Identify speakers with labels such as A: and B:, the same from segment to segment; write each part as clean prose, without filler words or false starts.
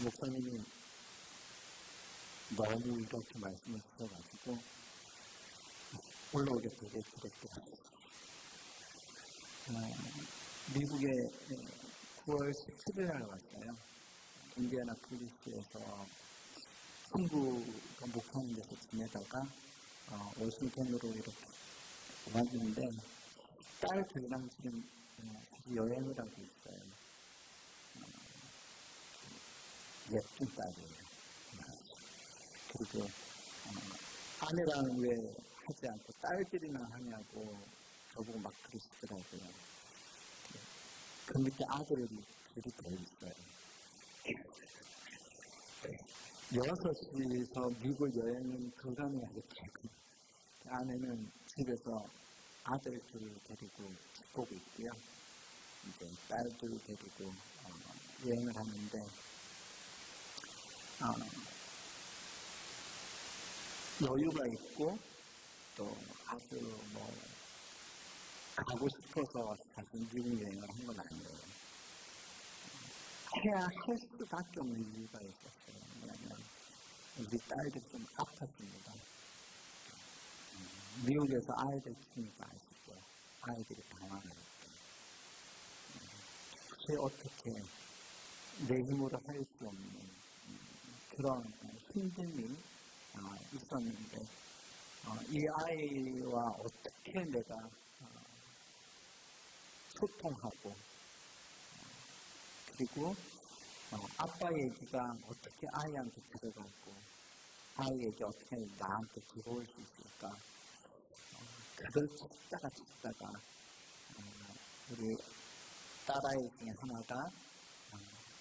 A: 목사님이 너무 이렇게 말씀을 주셔가지고 올라오게 되게 됐더라고요. 미국에 9월 17일 날 왔어요. 인디애나폴리스에서 친구가 목사님 데서 지내다가 워싱턴으로 이렇게 왔는데 딸들이랑 지금 여행을 하고 있어요. 예쁜 딸이에요. 그리고 아내랑 왜 하지 않고 딸들이나 하냐고 저보고 막 그러시더라고요. 그 밑에 아들이 더 있어요. 6이서 미국 여행은 불가능하겠죠. 아내는 집에서 아들들을 데리고 집 보고 있고요. 이제 딸들을 데리고 여행을 하는데 여유가 있고 또 아주 가고 싶어서 사실 미국 여행을 한 건 아니에요. 해야 할 수밖에 없는 이유가 있었어요. 왜냐하면 우리 딸들이 좀 아팠습니다. 미국에서 아이들 키우니까 아시죠? 아이들이 당황을 했죠. 도대체 어떻게 내 힘으로 할 수 없는 그런 힘듦이 있었는데 이 아이와 어떻게 내가 소통하고 그리고 아빠 얘기가 어떻게 아이한테 들어가고 아이 얘기 어떻게 나한테 들어올 수 있을까 그걸 찾다가 우리 딸아이 중에 하나가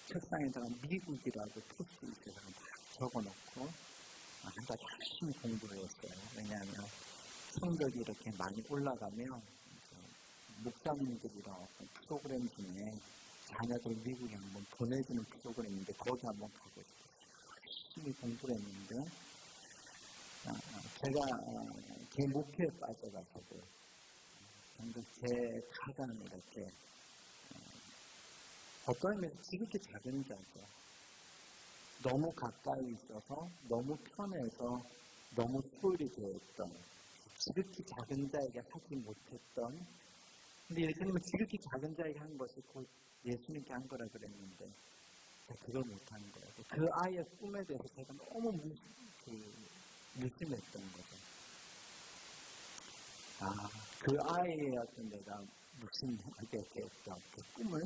A: 책상에다가 미국이라고 포스트잇에다가 막 적어놓고 한가 열심히 공부를 했어요. 왜냐하면 성적이 이렇게 많이 올라가면 목사님들이랑 어떤 프로그램 중에 자녀들 미국에 한번 보내주는 프로그램인데 거기 한번 가고 열심히 공부를 했는데 제가 제 목표에 빠져가지고 근데 제 가장이 이렇게 어떤 의미에서 지극히 작은 자죠. 너무 가까이 있어서 너무 편해서 너무 소홀히 되었던 지극히 작은 자에게 하지 못했던 근데 예수님은 지극히 작은 자에게 한 것이 곧 예수님께 한 거라 그랬는데 그걸 못한 거예요. 그 아이의 꿈에 대해서 제가 너무 무심했던 거죠. 그 아이의 어떤 내가 무심하게 되었던 그 꿈을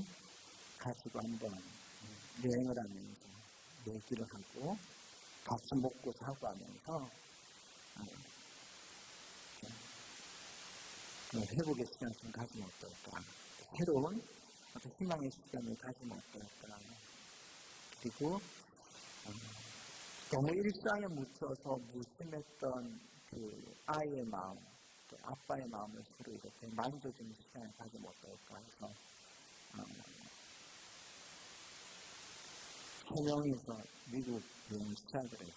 A: 가지고 한번 여행을 하면서 얘기를 하고 같이 먹고 사고 하면서 회복의 시간을 좀 가지면 어떨까. 새로운 희망의 시간을 가지면 어떨까. 그리고 너무 일상에 묻혀서 무심했던 그 아이의 마음, 또 아빠의 마음을 서로 이렇게 만져주는 시간을 가지면 어떨까 해서 3명이서 미국 여행 시작을 했어요.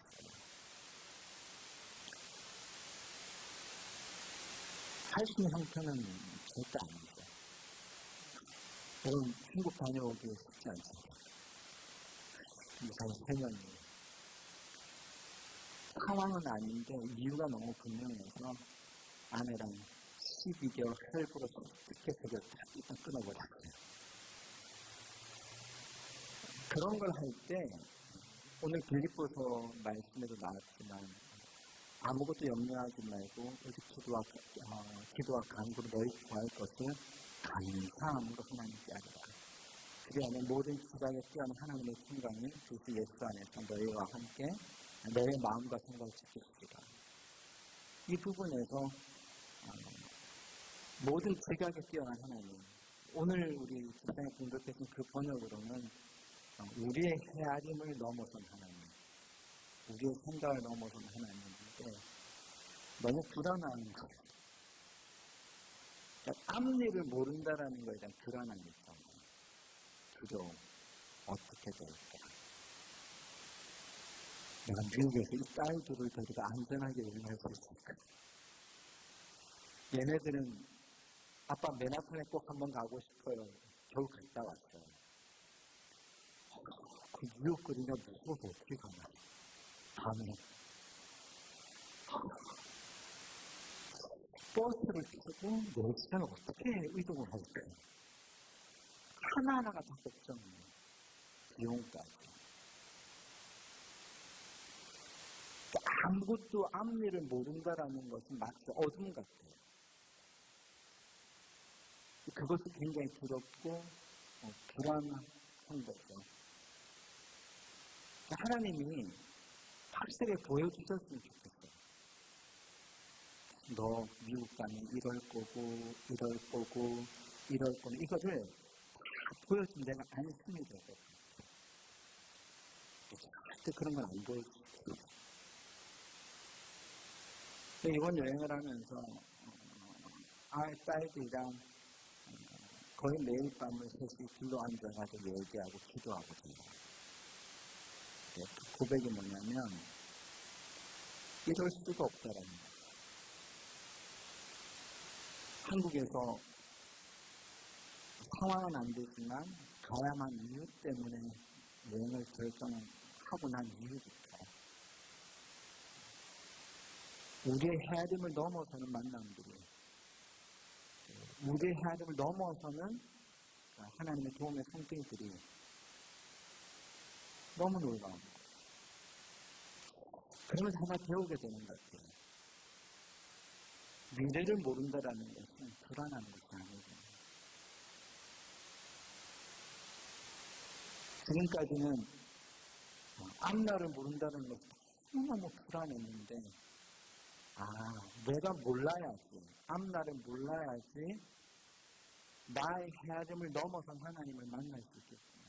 A: 할 수 있는 형편은 절대 아니죠. 여러분, 한국 다녀오기 쉽지 않습니다. 저는 3명이. 상황은 아닌데 이유가 너무 분명해서 아내랑 12개월 할부로 어떻게 그걸 다 일단 끊어버렸어요. 그런 걸 할 때 오늘 빌립보서 말씀에도 나왔지만 아무것도 염려하지 말고 기도와 간구로 너희 구할 것을 감사함으로 하나님께 하리라. 그리하면 모든 지각에 뛰어난 하나님의 평강이 그리스도 예수 안에서 너희와 함께 너의 마음과 생각을 지키시리라. 이 부분에서 모든 지각에 뛰어난 하나님. 오늘 우리 지상에 공급해준 그 번역으로는 우리의 헤아림을 넘어선 하나님, 우리의 생각을 넘어선 하나님인데 너무 불안한 거예요. 그러니까 앞일을 모른다라는 거에 대한 불안함이 있잖아요. 두려움, 어떻게 될까? 내가 미국에서 이 딸들을 데리고 안전하게 여행할 수 있을까? 얘네들은 아빠 맨하탄에 꼭 한번 가고 싶어요. 겨우 갔다 왔어요. 그 뉴욕거리가 무서워서 어떻게 가나. 밤에. 버스를 타고 4시간을 어떻게 이동을 할까? 하나하나가 다 걱정이에요. 비용까지. 아무것도 앞일을 모른다라는 것은 마치 어둠 같아요. 그것이 굉장히 두렵고 불안한 거죠. 하나님이 확실하게 보여주셨으면 좋겠어요. 너 미국 가면 이럴 거고 이럴 거고 이럴 거고 이거를 다 보여준 데가 안심이 되거든요. 절대 그런 건 안 보여주죠. 이번 여행을 하면서 딸들이랑 거의 매일 밤을 셋이 둘러 앉아가지고 얘기하고 기도하거든요. 그 고백이 뭐냐면 이럴 수가 없다라는 거예요. 한국에서 상황은 안 되지만 가야만 이유 때문에 여행을 결정하고 난 이후부터 우리의 헤아림을 넘어서는 만남들이 우리의 헤아림을 넘어서는 하나님의 도움의 성격들이 너무 놀라운 거예요. 그러면서 하나 배우게 되는 것 같아요. 미래를 모른다라는 것은 불안한 것이 아니거든요. 지금까지는 앞날을 모른다는 것이 너무너무 불안했는데 내가 몰라야지, 앞날을 몰라야지 나의 헤아림을 넘어선 하나님을 만날 수 있겠구나.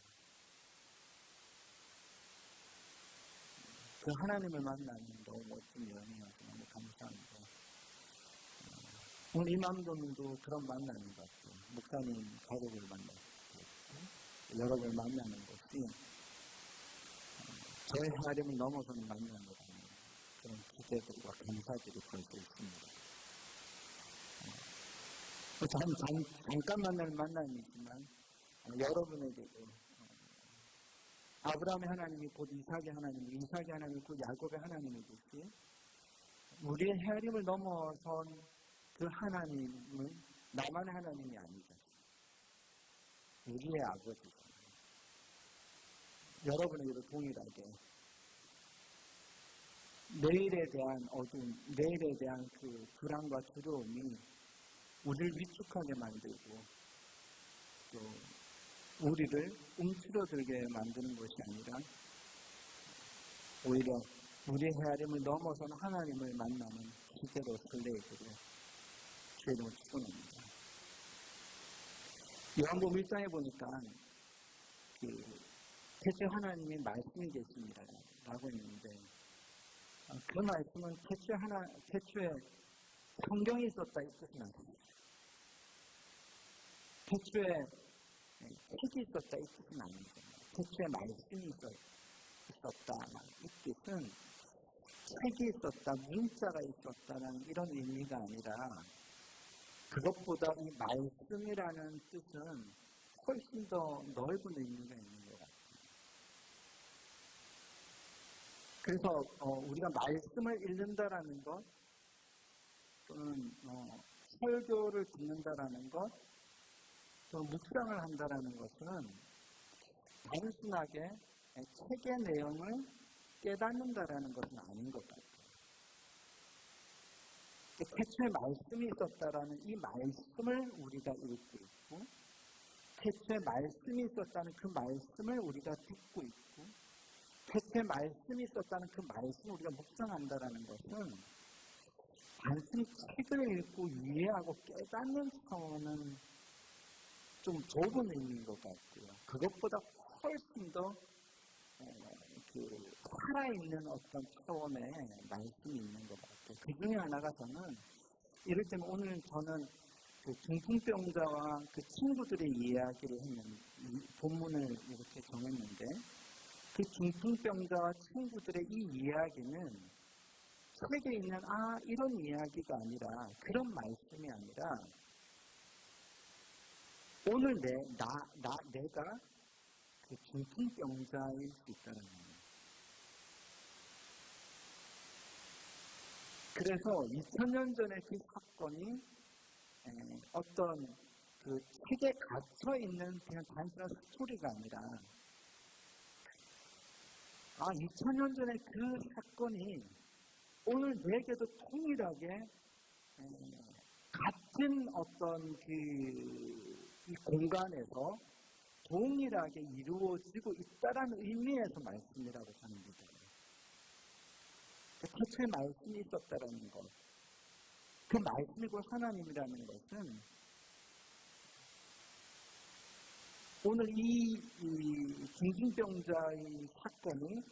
A: 그 하나님을 만나는 너무 멋진 여행이어서 너무 감사합니다. 오늘 이맘도님도 그런 만남인 것 같아요. 목사님 가족을 만날 수 있고 여러분을 만나는 것이 저의 헤아림을 넘어서는 만남이라는 그런 기대들과 감사들이 벌써 있습니다. 잠깐 만나는 만남이지만 여러분에게도 아브라함의 하나님이 곧 이삭의 하나님, 이삭의 하나님이 곧 야곱의 하나님이듯이 우리의 헤아림을 넘어선 그 하나님은 나만의 하나님이 아니다. 우리의 아버지다. 여러분에게도 동일하게 내일에 대한 어두움, 내일에 대한 그 불안과 두려움이 우리를 위축하게 만들고 또 우리를 움츠러들게 만드는 것이 아니라 오히려 우리의 헤아림을 넘어서는 하나님을 만나는 기대로 설레기를 주의 이름으로 축원합니다. 요한복음 1장에 보니까 태초에 하나님이 말씀이 계십니다 라고 했는데 그 말씀은 태초에 성경이 있었다 이 뜻은 아닙니다. 태초에 책이 있었다 이 뜻은 아닙니다. 태초에 말씀이 있었다 이 뜻은 책이 있었다, 문자가 있었다는 이런 의미가 아니라 그것보다 이 말씀이라는 뜻은 훨씬 더 넓은 의미가 있는 것 같아요. 그래서 우리가 말씀을 읽는다라는 것 또는 설교를 듣는다라는 것 또는 묵상을 한다라는 것은 단순하게 책의 내용을 깨닫는다라는 것은 아닌 것 같아요. 태초에 말씀이 있었다라는 이 말씀을 우리가 읽고 있고 태초에 말씀이 있었다는 그 말씀을 우리가 듣고 있고 태초에 말씀이 있었다는 그 말씀을 우리가 묵상한다라는 것은 단순히 책을 읽고 이해하고 깨닫는 차원은 좀 좁은 의미인 것 같고요. 그것보다 훨씬 더 살아있는 어떤 차원의 말씀이 있는 것 같아요. 그 중에 하나가 저는 이럴 때는 오늘 저는 그 중풍병자와 그 친구들의 이야기를 했는 본문을 이렇게 정했는데 그 중풍병자와 친구들의 이 이야기는 책에 있는 이런 이야기가 아니라 그런 말씀이 아니라 오늘 내가 그 중풍병자일 수 있다는 거예요. 그래서 2000년 전에 그 사건이 어떤 그 책에 갇혀 있는 그냥 단순한 스토리가 아니라 2000년 전에 그 사건이 오늘 내게도 통일하게 같은 어떤 이 공간에서 동일하게 이루어지고 있다라는 의미에서 말씀이라고 하는 거죠. 태초에 말씀이 있었다라는 것. 그 말씀이고 하나님이라는 것은 오늘 이 중풍병자의 사건이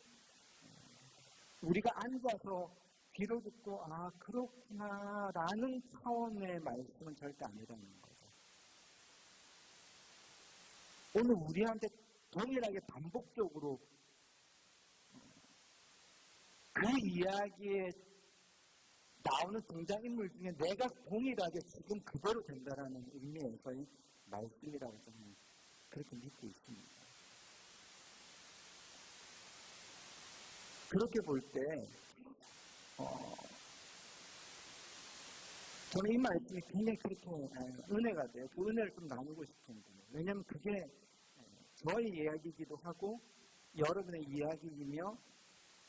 A: 우리가 앉아서 귀로 듣고 그렇구나라는 차원의 말씀은 절대 아니라는 거죠. 오늘 우리한테 동일하게 반복적으로 그 이야기에 나오는 등장인물 중에 내가 동일하게 지금 그대로 된다라는 의미에서의 말씀이라고 저는 그렇게 믿고 있습니다. 그렇게 볼 때 저는 이 말씀이 굉장히 그렇게 은혜가 돼요. 그 은혜를 좀 나누고 싶은 거예요. 왜냐하면 그게 저의 이야기이기도 하고 여러분의 이야기이며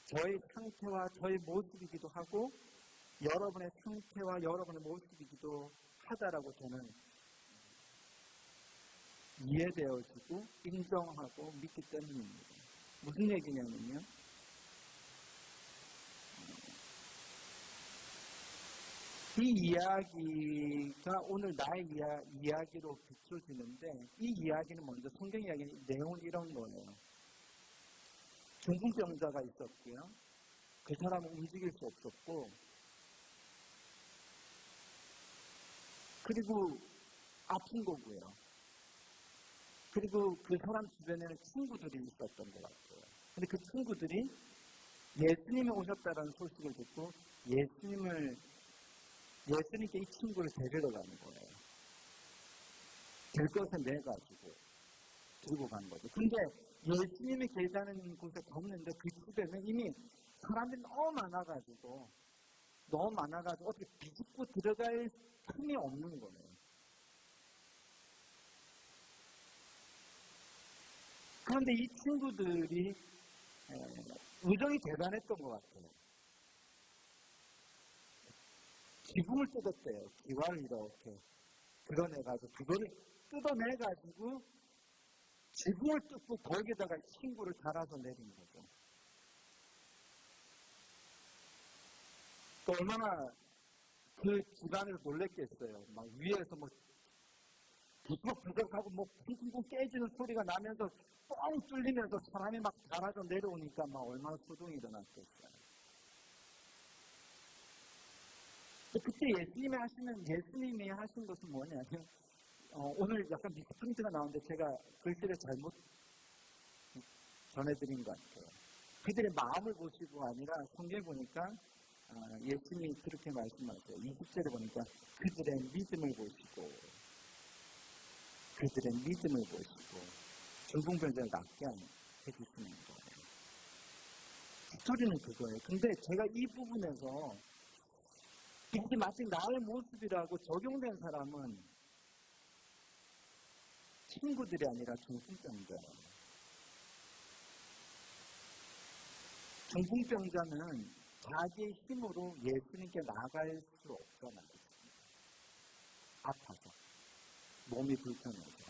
A: 저의 상태와 저의 모습이기도 하고 여러분의 상태와 여러분의 모습이기도 하다라고 저는 이해되어지고 인정하고 믿기 때문입니다. 무슨 얘기냐면요. 이 이야기가 오늘 나의 이야기로 비춰지는데 이 이야기는 먼저 성경 이야기 내용은 이런 거예요. 중풍병자가 있었고요. 그 사람은 움직일 수 없었고 그리고 아픈 거고요. 그리고 그 사람 주변에는 친구들이 있었던 것 같아요. 근데 그 친구들이 예수님이 오셨다는 소식을 듣고 예수님께 이 친구를 데리러 가는 거예요. 들것에 내가지고 들고 간 거죠. 근데 예수님이 계시다는 곳에 갔는데 그 집에는 이미 사람들이 너무 많아가지고 어떻게 비집고 들어갈 틈이 없는 거예요. 그런데 이 친구들이 의정이 대단했던 것 같아요. 기붕을 뜯었대요. 기와를 이렇게 드러내가지고 그거를 뜯어내가지고 지붕을 뜯고 거기에다가 친구를 달아서 내린 거죠. 또 얼마나 그 집안에서 놀랬겠어요. 막 위에서 부석부석하고 쿵쿵쿵 깨지는 소리가 나면서 뻥 뚫리면서 사람이 막 달아서 내려오니까 얼마나 소동이 일어났겠어요. 그때 예수님이 하신 것은 뭐냐면 오늘 약간 미스프린트가 나오는데 제가 글씨를 잘못 전해드린 것 같아요. 그들의 마음을 보시고 아니라 성경에 보니까 예수님이 그렇게 말씀하세요. 20절에 보니까 그들의 믿음을 보시고 중풍병자를 낫게 해주시는 거예요. 스토리는 그거예요. 근데 제가 이 부분에서 이게 마치 나의 모습이라고 적용된 사람은 친구들이 아니라 중풍병자예요. 중풍병자는 자기의 힘으로 예수님께 나갈 수 없잖아요. 아파서. 몸이 불편해서.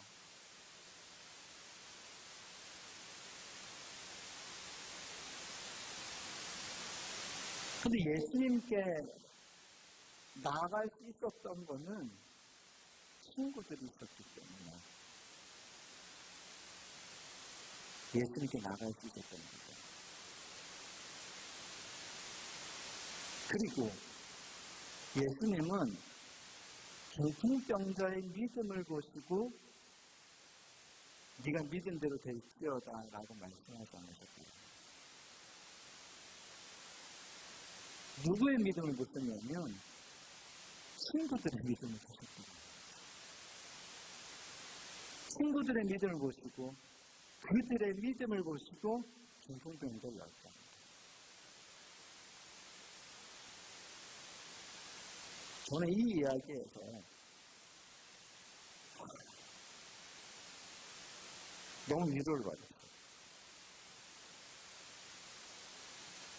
A: 근데 예수님께 나아갈 수 있었던 거는 친구들이 있었기 때문에 예수님께 나아갈 수 있었던 거죠. 그리고 예수님은 중풍병자의 믿음을 보시고 네가 믿은 대로 될지어다 라고 말씀하지 않으셨고요. 누구의 믿음을 보셨냐면 친구들의 믿음을 보셨습니다. 친구들의 믿음을 보시고 그들의 믿음을 보시고 중풍병자를 열었다. 저는 이 이야기에서 너무 위로를 받았어요.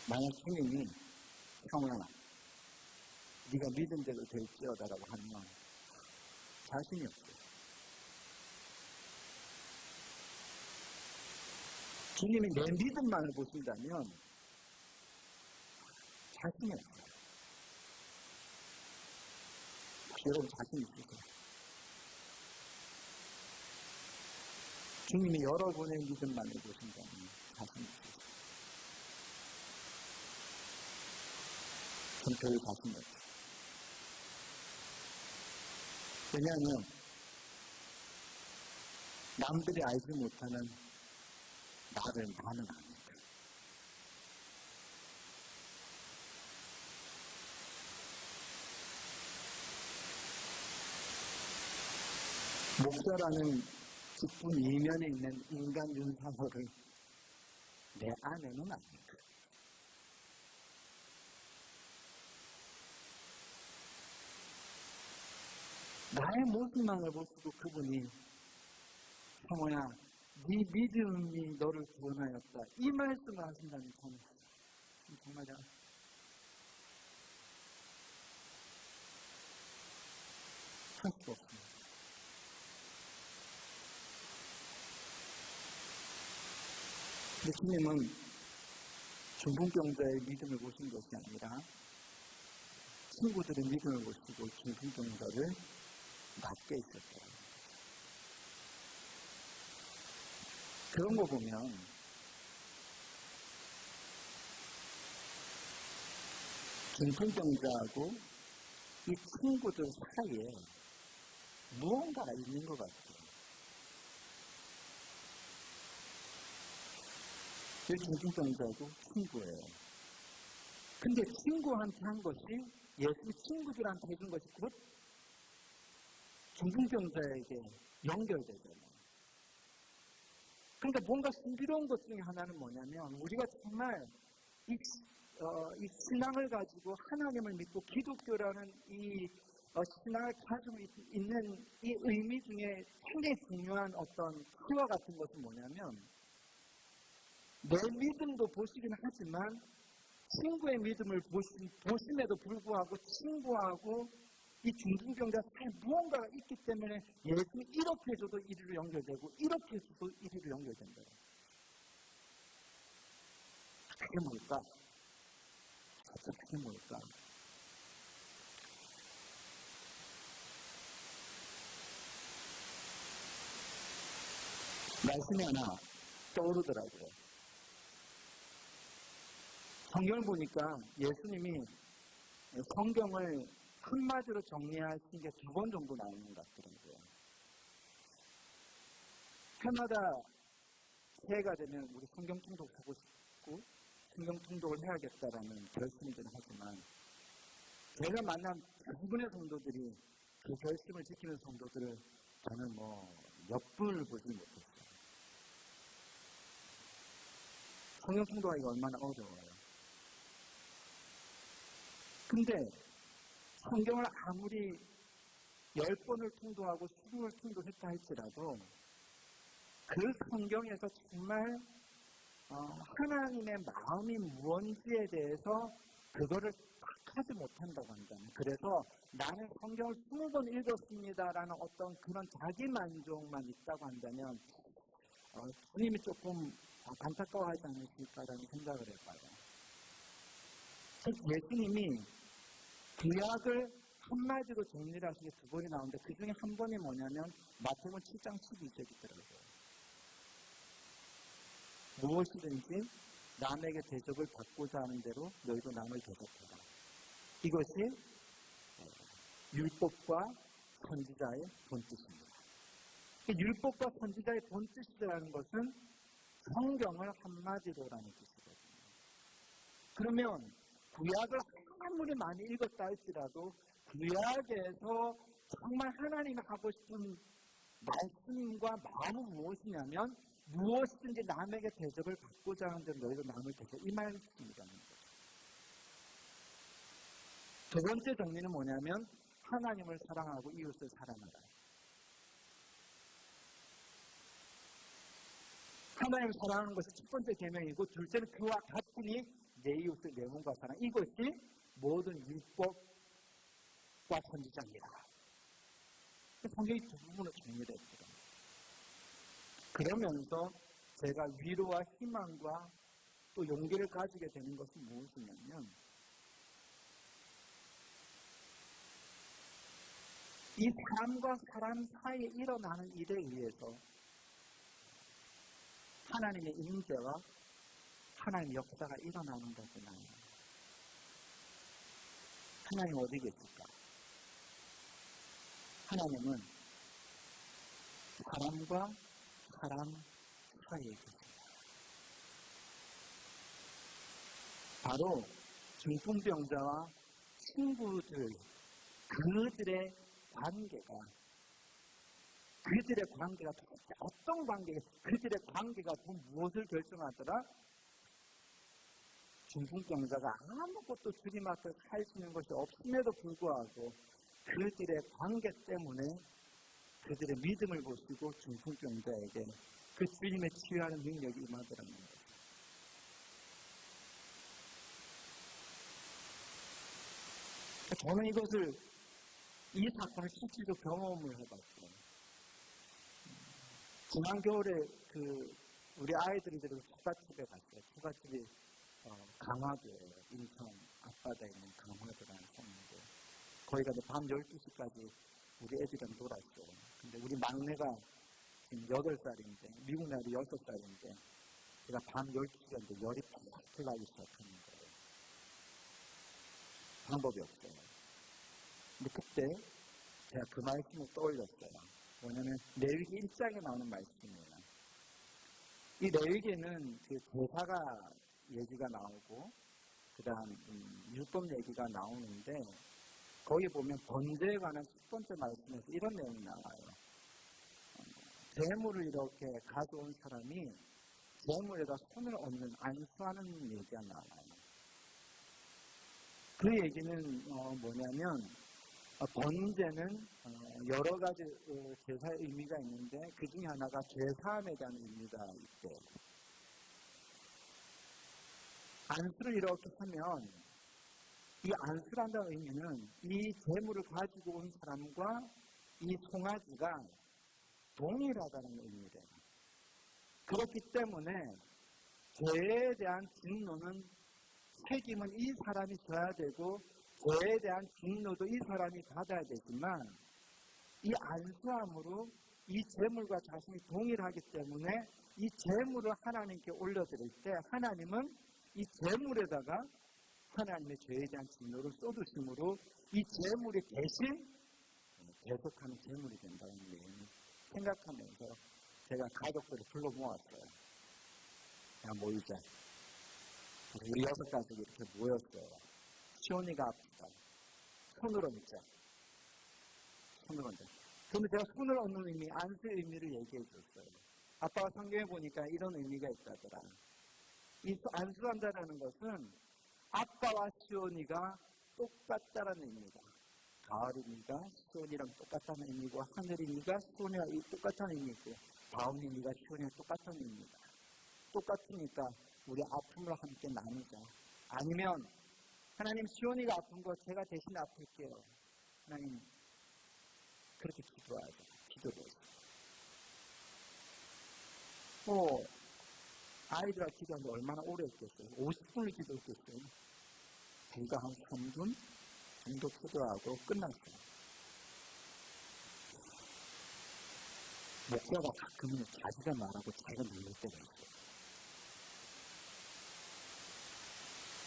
A: 만약 주님이 형아, 네가 믿은 대로 될지어다라고 하면 자신이 없어요. 주님이 내 믿음만을 보신다면 자신이 없어요. 여러분 자신 있으세요? 주님이 여러분의 믿음만을 보신다면 자신 있으세요? 전 별 자신이 없어요. 왜냐하면 남들이 알지 못하는 나는 아니다. 목사라는 직분 이면에 있는 인간 윤상호를 내 아내는 아닙니다. 나의 모습만을 보시고 그분이 형호야, 네 믿음이 너를 구원하였다. 이 말씀을 하신다는 저는 정말 할 수 없습니다. 근데 주님은 중풍병자의 믿음을 보신 것이 아니라 친구들의 믿음을 보시고 중풍병자를 낫게 있었어요. 그런 거 보면 중풍병자하고 이 친구들 사이에 무언가가 있는 것 같아요. 이 중풍병자하고 친구예요. 근데 친구한테 한 것이 예수 친구들한테 해준 것이 곧 중풍병자에게 연결되잖아요. 그러니까 뭔가 신비로운 것 중에 하나는 뭐냐면 우리가 정말 이 신앙을 가지고 하나님을 믿고 기독교라는 이 신앙을 가지고 있는 이 의미 중에 굉장히 중요한 어떤 키와 같은 것은 뭐냐면 내 믿음도 보시긴 하지만 친구의 믿음을 보심에도 불구하고 친구하고 이 중풍병자 사이에 무언가가 있기 때문에 예수님이 이렇게 해줘도 이리로 연결되고 이렇게 해줘도 이리로 연결된다. 그게 뭘까? 그게 뭘까? 말씀이 하나 떠오르더라고요. 성경을 보니까 예수님이 성경을 한마디로 정리하신 게 2번 정도 나오는 것 같더라고요. 해마다 새해가 되면 우리 성경 통독하고 싶고 성경 통독을 해야겠다라는 결심들을 하지만 제가 만난 대부분의 성도들이 그 결심을 지키는 성도들을 저는 몇 분을 보지 못했어요. 성경 통독하기가 얼마나 어려워요. 근데 성경을 아무리 10번을 통독하고 20번을 통독했다 할지라도 그 성경에서 정말 하나님의 마음이 무언지에 대해서 그거를 하지 못한다고 한다면 그래서 나는 성경을 20번 읽었습니다라는 어떤 그런 자기 만족만 있다고 한다면 주님이 조금 안타까워하지 않으실까라는 생각을 해봐요. 즉 예수님이 구약을 한마디로 정리를 하시는 게 2번이 나오는데 그 중에 한 번이 뭐냐면 마태복음 7장 12절이 있더라고요. 무엇이든지 남에게 대접을 받고자 하는 대로 너희도 남을 대접하라. 이것이 율법과 선지자의 본뜻입니다. 율법과 선지자의 본뜻이라는 것은 성경을 한마디로라는 뜻이거든요. 그러면 구약을 아무리 많이 읽었다 할지라도 구약에서 정말 하나님이 하고 싶은 말씀과 마음은 무엇이냐면 무엇이든지 남에게 대접을 받고자 하는데 너희도 남을 대접, 이 말씀이라는 거죠. 두 번째 정리는 뭐냐면 하나님을 사랑하고 이웃을 사랑하라. 하나님을 사랑하는 것이 첫 번째 계명이고, 둘째는 그와 같으니 내 이웃을 내 몸과 사랑. 이것이 모든 율법과 선지자입니다. 성경이 두 부분으로 정리됐습니다. 그러면서 제가 위로와 희망과 또 용기를 가지게 되는 것은 무엇이냐면, 이 사람과 사람 사이에 일어나는 일에 의해서 하나님의 임재와 하나님의 역사가 일어나는 거구나. 하나님 어디 계실까? 하나님은 사람과 사람 사이에 계십니다. 바로 중풍병자와 친구들, 그들의 관계가 도대체 어떤 관계가, 그들의 관계가 무엇을 결정하더라? 중풍병자가 아무것도 주님 앞에 할 수 있는 것이 없음에도 불구하고 그들의 관계 때문에 그들의 믿음을 보시고 중풍병자에게 그 주님의 치유하는 능력이 임하더라는 거예요. 저는 이 사건을 실질적으로 경험을 해봤어요. 지난 겨울에 우리 아이들이 데리고 초가집에 갔어요. 초가집이 강화도예요. 인천 앞바다에 있는 강화도라는 섬인데, 거기가 밤 12시까지 우리 애들이랑 놀았어요. 근데 우리 막내가 지금 8살인데, 미국 나이로 6살인데, 제가 밤 12시간인데 열이 팍 나기 시작하는 거예요. 방법이 없어요. 근데 그때 제가 그 말씀을 떠올렸어요. 뭐냐면 레위기 1장에 나오는 말씀이에요. 이 레위기에는 그 제사가 얘기가 나오고 그 다음 율법 얘기가 나오는데, 거기 보면 번제에 관한 첫 번째 말씀에서 이런 내용이 나와요. 재물을 이렇게 가져온 사람이 재물에다 손을 얹는, 안수하는 얘기가 나와요. 그 얘기는 뭐냐면, 번제는 여러 가지 제사의 의미가 있는데 그 중에 하나가 죄사함에 대한 의미가 있대요. 안수를 이렇게 하면, 이 안수란다는 의미는 이 재물을 가지고 온 사람과 이 송아지가 동일하다는 의미래요. 그렇기 때문에 죄에 대한 진노는, 책임은 이 사람이 져야 되고 죄에 대한 진노도 이 사람이 받아야 되지만, 이 안수함으로 이 재물과 자신이 동일하기 때문에 이 재물을 하나님께 올려드릴 때 하나님은 이 재물에다가 하나님의 죄에 대한 진노를 쏟으심으로 이 재물이 대신 계속하는 재물이 된다는 내용을 생각하면서 제가 가족들을 불러 모았어요. 야, 모이자. 우리 6가족이 이렇게 모였어요. 시온이가 아프다. 손을 얹자. 손을 얹자. 그런데 제가 손을 얹는 의미, 안수의 의미를 얘기해 줬어요. 아빠가 성경에 보니까 이런 의미가 있다더라. 이 안수한다라는 것은 아빠와 시온이가 똑같다라는 의미다. 가을 의미가 시온이랑 똑같다는 의미고, 하늘 의미가 시온이와 똑같다는 의미고, 다음 의미가 시온이랑 똑같다는 의미다. 똑같으니까 우리 아픔을 함께 나누자. 아니면 하나님, 시온이가 아픈 거 제가 대신 아플게요. 하나님, 그렇게 기도하자. 기도를 했어요. 아이들과 기도하는데 얼마나 오래 했겠어요? 50분을 기도했겠어요. 저희가 한 3분 정도 기도하고 끝났어요. 목사가 가끔은 자기가 말하고 자기가 눌릴 때가 있어요.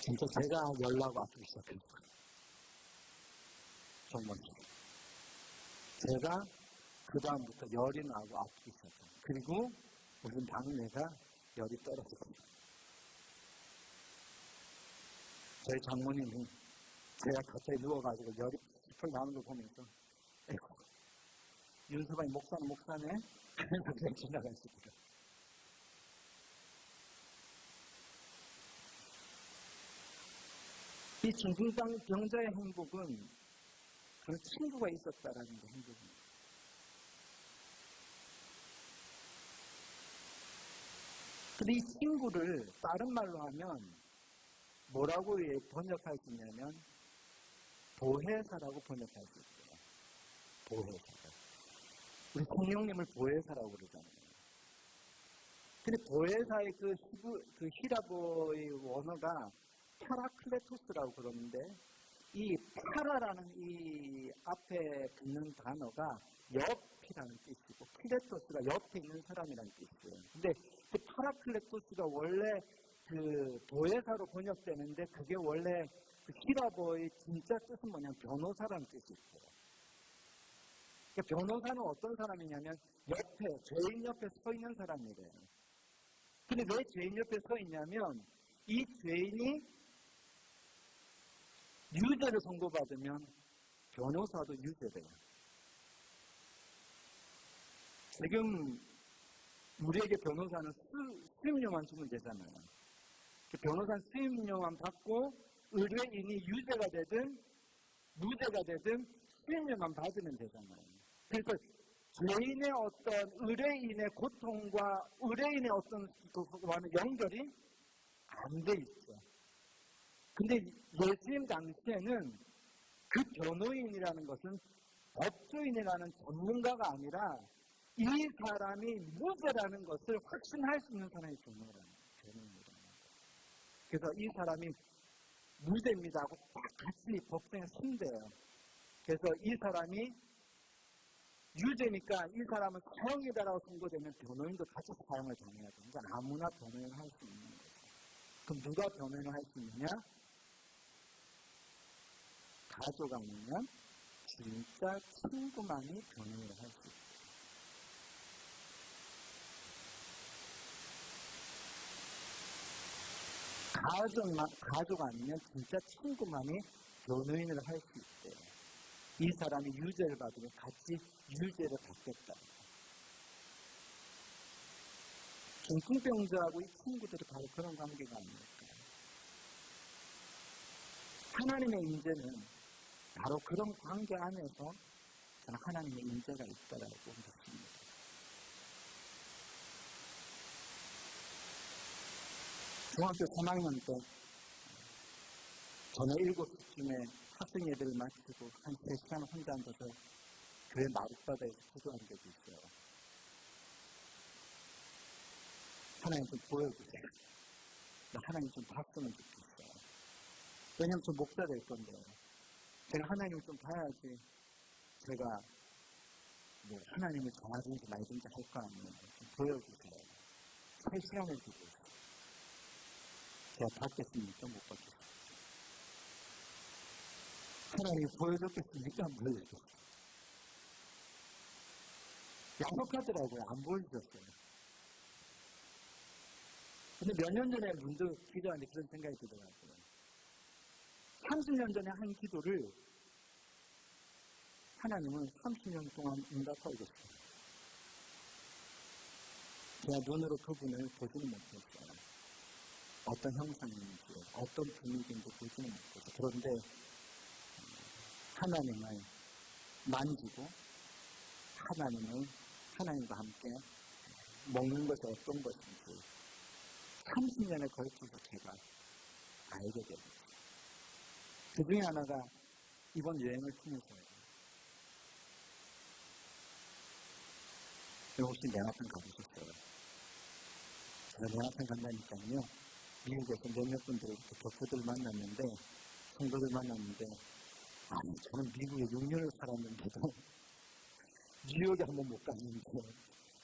A: 진짜 제가 열나고 아프기 시작했어요. 정말. 제가 그 다음부터 열이 나고 아프기 시작해요. 그리고 우리 막내가 열이 떨어졌어요. 저희 장모님이 제가 갑자기 누워가지고 열이 펄 나오는 걸 보면서, 에이구, 윤수방이 목사는 목사네? 하면서 그냥 지나가시더라고요. 이 중풍병자의 행복은 그런 친구가 있었다라는 게 행복입니다. 근데 이 친구를 다른 말로 하면 뭐라고 번역할 수 있냐면 보혜사라고 번역할 수 있어요. 보혜사. 우리 성령님을 보혜사라고 그러잖아요. 근데 보혜사의 그 히라보의 원어가 파라클레토스라고 그러는데 이 파라라는 이 앞에 붙는 단어가 옆이라는 뜻이고 클레토스가 옆에 있는 사람이라는 뜻이에요. 근데 그 파라클레토스가 원래 그 보혜사로 번역되는데 그게 원래 그 히라보의 진짜 뜻은 뭐냐면 변호사라는 뜻이 있어요. 그러니까 변호사는 어떤 사람이냐면 옆에, 죄인 옆에 서 있는 사람이래요. 근데 왜 죄인 옆에 서 있냐면 이 죄인이 유죄를 선고받으면 변호사도 유죄돼요. 지금 우리에게 변호사는 수임료만 주면 되잖아요. 변호사는 수임료만 받고 의뢰인이 유죄가 되든 무죄가 되든 수임료만 받으면 되잖아요. 그래서 죄인의 어떤 의뢰인의 고통과 의뢰인의 어떤 그거와는 연결이 안 돼 있죠. 근데 예수님 당시에는 그 변호인이라는 것은 법조인이라는 전문가가 아니라 이 사람이 무죄라는 것을 확신할 수 있는 사람이 변호인이라는 거예요. 그래서 이 사람이 무죄입니다 하고 딱 같이 법정에 선대요. 그래서 이 사람이 유죄니까 이 사람은 사형이다라고 선고되면 변호인도 같이 사형을 당해야 돼요. 그러니까 아무나 변호인을 할 수 있는 거죠. 그럼 누가 변호인을 할 수 있느냐? 가족 아니면 진짜 친구만이 변호인을 할 수 있어요. 가족 아니면 진짜 친구만이 변호인을 할 수 있어요. 이 사람이 유죄를 받으면 같이 유죄를 받겠다. 중풍병자하고 이 친구들이 바로 그런 관계가 아닙니까? 하나님의 인재는 바로 그런 관계 안에서 저는 하나님의 인재가 있다라고 믿습니다. 중학교 3학년 때 저녁 7시쯤에 학생 예배를 마치고 한 3시간 혼자 앉아서 교회 마룻바다에서 기도한 적이 있어요. 하나님 좀 보여주세요. 나 하나님 좀 봤으면 좋겠어요. 왜냐면 저 목사 될 건데요. 제가 하나님을 좀 봐야지 제가 뭐 하나님을 좋아하든지 말든지 할 거 아니에요. 좀 보여주세요. 3시간을 기도했어요. 제가 받겠습니까? 못 받겠습니까? 하나님이 보여줬겠습니까? 안 보여줬어요. 약속하더라고요. 안 보여주셨어요. 근데 몇 년 전에 문득 기도하는데 그런 생각이 들더라고요. 30년 전에 한 기도를 하나님은 30년 동안 응답하고 계셨어요. 제가 눈으로 그분을 보지는 못했어요. 어떤 형상인지, 어떤 분위기인지 보지는 못했어요. 그런데 하나님을 만지고 하나님과 함께 먹는 것이 어떤 것인지 30년에 걸쳐서 제가 알게 됩니다. 그 중에 하나가 이번 여행을 통해서예요. 혹시 맨하탄 가보셨어요? 제가 맨하탄 간다니까요. 미국에서 몇몇 분들, 교포들 만났는데, 성도들 만났는데, 아니, 저는 미국에 6년을 살았는데도, 뉴욕에 한번 못 갔는데,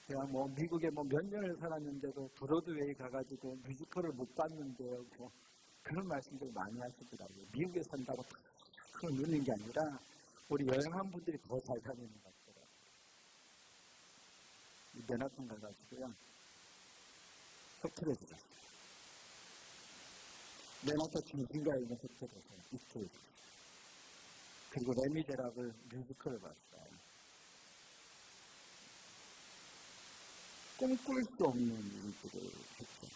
A: 제가 뭐, 미국에 뭐 몇 년을 살았는데도, 브로드웨이 가가지고 뮤지컬을 못 봤는데요. 뭐, 그런 말씀들 많이 하시더라고요. 미국에 산다고 다 그걸 누리는 게 아니라, 우리 여행한 분들이 더 잘 다니는 것 같더라고요. 맨하탄 가가지고요. 호텔에서 맨하탄 중심가에 있는 호텔에서 이틀. 그리고 레미제라블 뮤지컬을 봤어요. 꿈꿀 수 없는 일들을 했죠.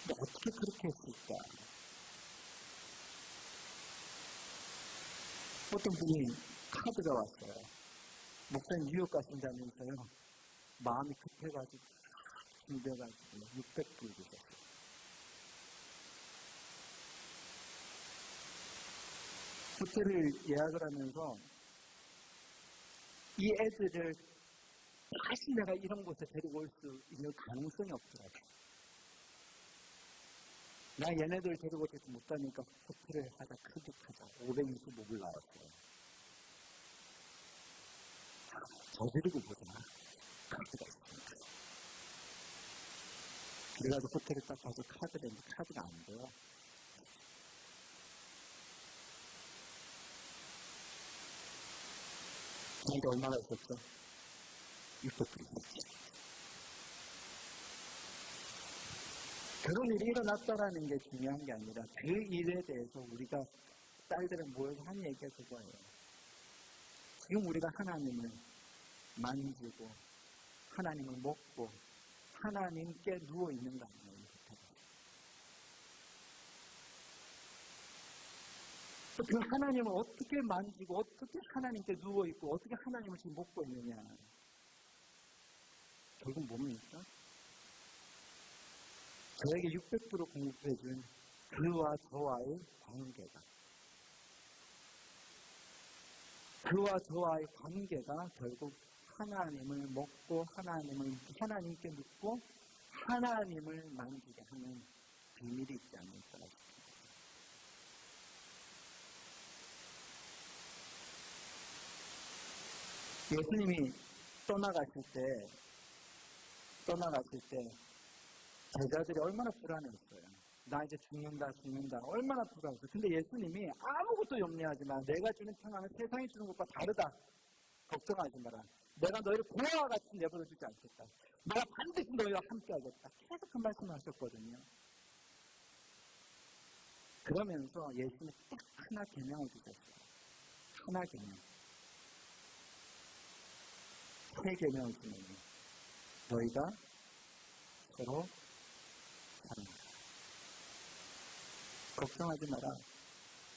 A: 근데 어떻게 그렇게 했을까? 어떤 분이 카드가 왔어요. 목사님 뉴욕 가신다면서요. 마음이 급해가지고 준비해가지고 600불 주셨어요. 호텔을 예약을 하면서 이 애들을 다시 내가 이런 곳에 데리고 올 수 있는 가능성이 없더라고요. 나 얘네들 데리고 오지 못하니까 호텔을 하자, 크게 하자. 525불 나왔어요. 저지르고 보자. 카드가 있습니다. 그래가지고 호텔을 딱 가서 카드를 했는데 카드가 안 돼요. 그러니까 얼마나 있었죠? 600불이 있었죠. 그런 일이 일어났다라는 게 중요한 게 아니라 그 일에 대해서 우리가 딸들은 모여서 한 얘기가 그거예요. 지금 우리가 하나님을 만지고 하나님을 먹고 하나님께 누워있는 거 아니에요. 그 하나님을 어떻게 만지고 어떻게 하나님께 누워있고 어떻게 하나님을 지금 먹고 있느냐. 결국 뭡니까? 저에게 600% 공급해준 그와 저와의 관계가 결국 하나님을 먹고 하나님께 묻고 하나님을 만지게 하는 비밀이 있지 않을까 싶습니다. 예수님이 떠나가실 때 제자들이 얼마나 불안했어요. 나 이제 죽는다. 얼마나 불안했어요. 근데 예수님이 아무것도 염려하지 마. 내가 주는 평안은 세상이 주는 것과 다르다. 걱정하지 마라. 내가 너희를 고아와 같이 내버려두지 않겠다. 내가 반드시 너희와 함께하겠다. 계속 그 말씀하셨거든요. 그러면서 예수님이 딱 하나 계명을 주셨어요. 하나 계명. 세 계명을 주면 너희가 서로 사랑하라. 걱정하지 마라.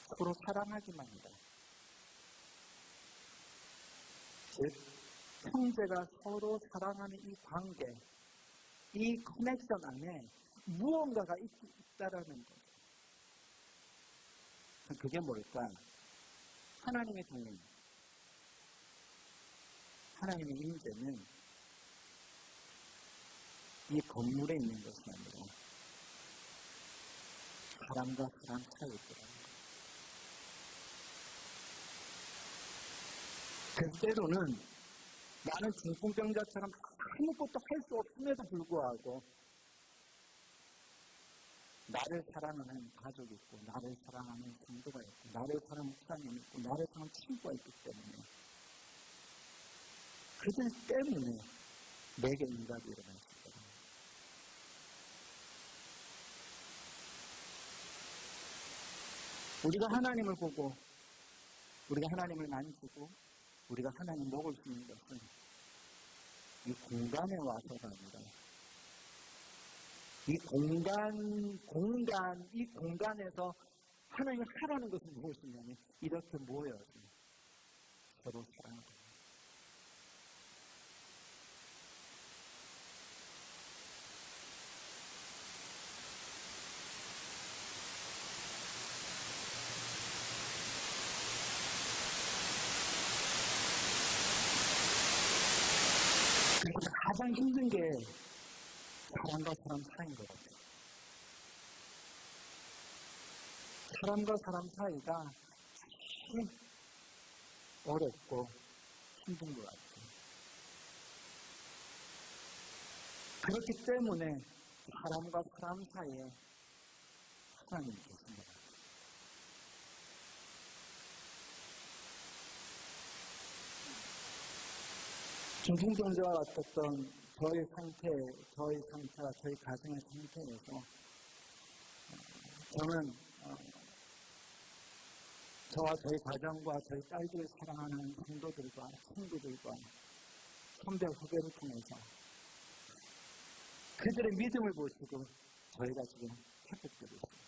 A: 서로 사랑하기만 해라. 즉 형제가 서로 사랑하는 이 관계, 이 커넥션 안에 무언가가 있다라는 거죠. 그게 뭘까? 하나님의 동행, 하나님의 임재는 이 건물에 있는 것이 아니라 사람과 사람 사이에 있더라는 거예요. 때로는 나는 중풍병자처럼 아무것도 할 수 없음에도 불구하고 나를 사랑하는 가족이 있고 나를 사랑하는 성도가 있고 나를 사랑하는 목사님이 있고 나를 사랑하는 친구가 있기 때문에 그들 때문에 내게 응답이 일어날 수 있거든요. 우리가 하나님을 보고 우리가 하나님을 만지고 우리가 하나님 먹을 수 있는 것은 이 공간에 와서가 아니라 이 공간에서 하나님을 하라는 것은 무엇이냐면 이렇게 모여서 서로 사랑하고 그래서 가장 힘든 게 사람과 사람 사이인 것 같아요. 사람과 사람 사이가 참 어렵고 힘든 것 같아요. 그렇기 때문에 사람과 사람 사이에 하나님이 계십니다. 중풍병자와 같았던 저희 상태와 저희 가정의 상태에서 저는 저와 저희 가정과 저희 딸들을 사랑하는 성도들과 친구들과 선배 후배를 통해서 그들의 믿음을 보시고 저희가 지금 회복되고 있습니다.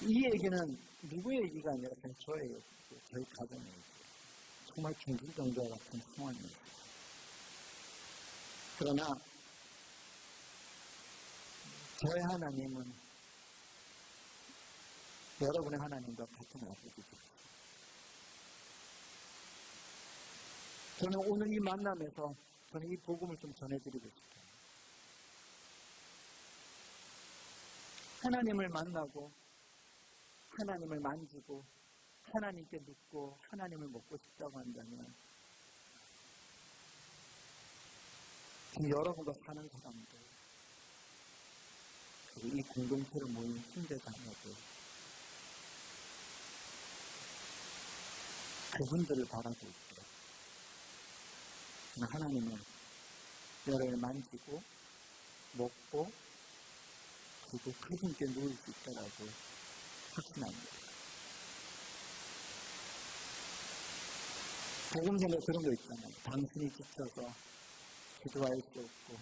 A: 이 얘기는 누구의 얘기가 아니라 그냥 저의 얘기고, 저희 가정의 얘기고, 정말 중풍병자 같은 상황이에요. 그러나 저의 하나님은 여러분의 하나님과 같은 아버지죠. 저는 오늘 이 만남에서 저는 이 복음을 좀 전해드리고 싶어요. 하나님을 만나고 하나님을 만지고 하나님께 묻고 하나님을 먹고 싶다고 한다면 지금 여러분과 사는 사람들 그리고 이 공동체로 모인 형제 자매들 그분들을 바라고 있어요. 하나님은 여러분을 만지고 먹고 그리고 그분께 누울 수 있다라고 확신합니다. 복음성에 그런 거 있잖아요. 당신이 지쳐서 기도할 수 없고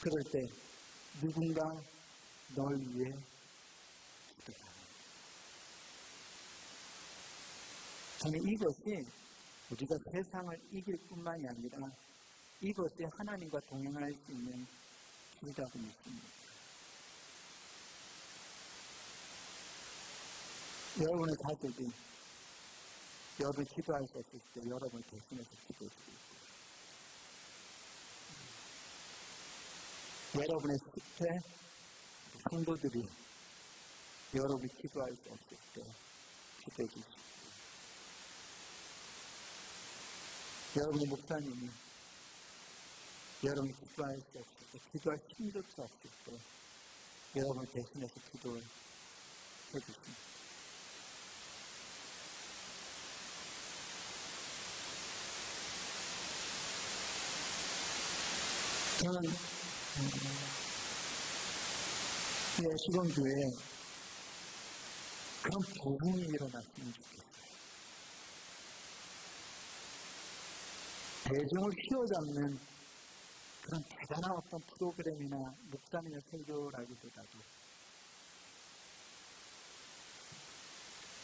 A: 그럴 때 누군가 널 위해 기도하라. 저는 이것이 우리가 세상을 이길 뿐만이 아니라 이것이 하나님과 동행할 수 있는 길이라고 믿습니다. 여러분의 가족이 여러분 기도할 수 없을 때 여러분 대신해서 기도해 주고 있고요. 여러분의 숲에 성도들이 여러분이 기도할 수 없을 때 기도해 주시고 여러분의 목사님이 여러분이 기도할 수 없을 때 기도할 힘조차 없을 때 여러분 대신해서 기도를 해주십니다. 저는 시범교회에 그런 복음이 일어났으면 좋겠어요. 대중을 휘어잡는 그런 대단한 어떤 프로그램이나 목사님의 설교라기보다도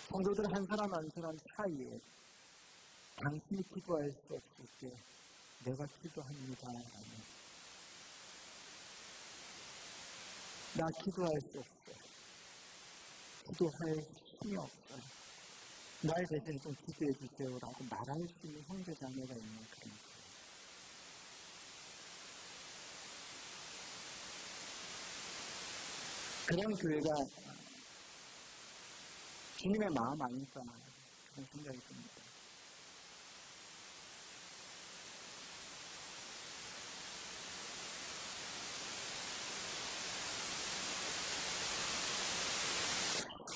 A: 성도들 한 사람 한 사람 사이에 당신이 기도할 수 없을 때 내가 기도합니다. 나 기도할 수 없어. 기도할 힘이 없어. 나의 대신 좀 기도해 주세요라고 말할 수 있는 형제 자매가 있는 그런 거예요. 그런 교회가 주님의 마음 아닐까 그런 생각이 듭니다.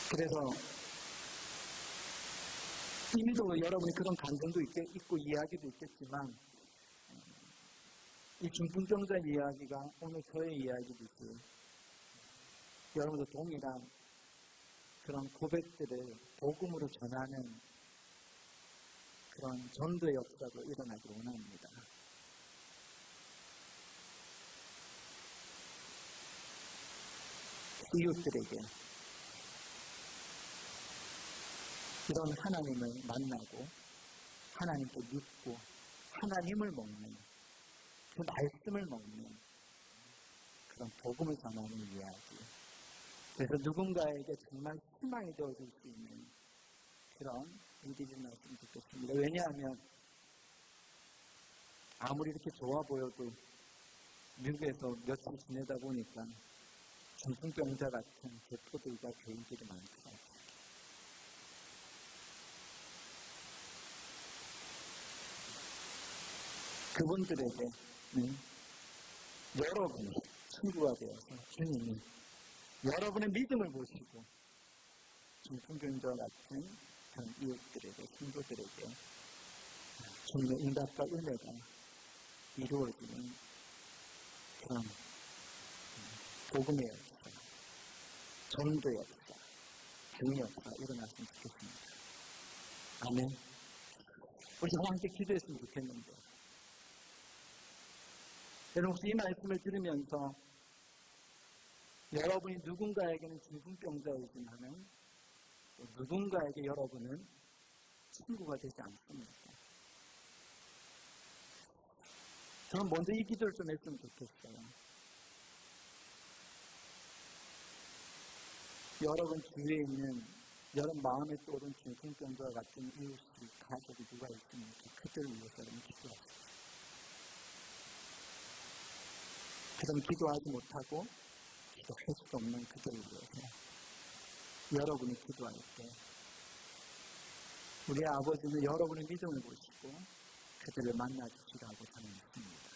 A: 그래서 이미도 여러분이 그런 감정도 있고 이야기도 있겠지만 이 중풍병자 이야기가 오늘 저의 이야기도 있고요. 여러분도 동일한 그런 고백들을 복음으로 전하는 그런 전도의 역사도 일어나기를 원합니다. 이웃들에게 이런 하나님을 만나고 하나님께 믿고 하나님을 먹는 그 말씀을 먹는 그런 복음을 전하는 이야기. 그래서 누군가에게 정말 희망이 되어줄 수 있는 그런 일들이 일어났으면 좋겠습니다. 왜냐하면 아무리 이렇게 좋아 보여도 미국에서 며칠 지내다 보니까 중풍병자 같은 대포들과 교인들이 많더라고요. 그분들에게 여러분이 친구가 되어서 주님이 여러분의 믿음을 보시고 중풍병자 같은 그런 이웃들에게 친구들에게 주님의 응답과 은혜가 이루어지는 그런 복음의 역사, 전도의 역사, 병의 역사가 일어났으면 좋겠습니다. 아멘. 우리 함께 기도했으면 좋겠는데 여러분 혹시 이 말씀을 들으면서 여러분이 누군가에게는 중풍병자이지만은 누군가에게 여러분은 친구가 되지 않습니다. 저는 먼저 이 기도를 좀 했으면 좋겠어요. 여러분 주위에 있는 여러분 마음에 떠오른 중풍병자와 같은 이웃이 가족이 누가 있으면 그들을 위해서 여러분 기도하세요. 그럼 기도하지 못하고 기도할 수 없는 그들을 위해서 여러분이 기도할 때 우리 아버지는 여러분의 믿음을 보시고 그들을 만나주시라고 저는 믿습니다.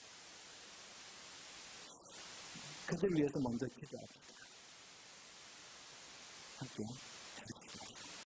A: 그들을 위해서 먼저 기도합시다. 함께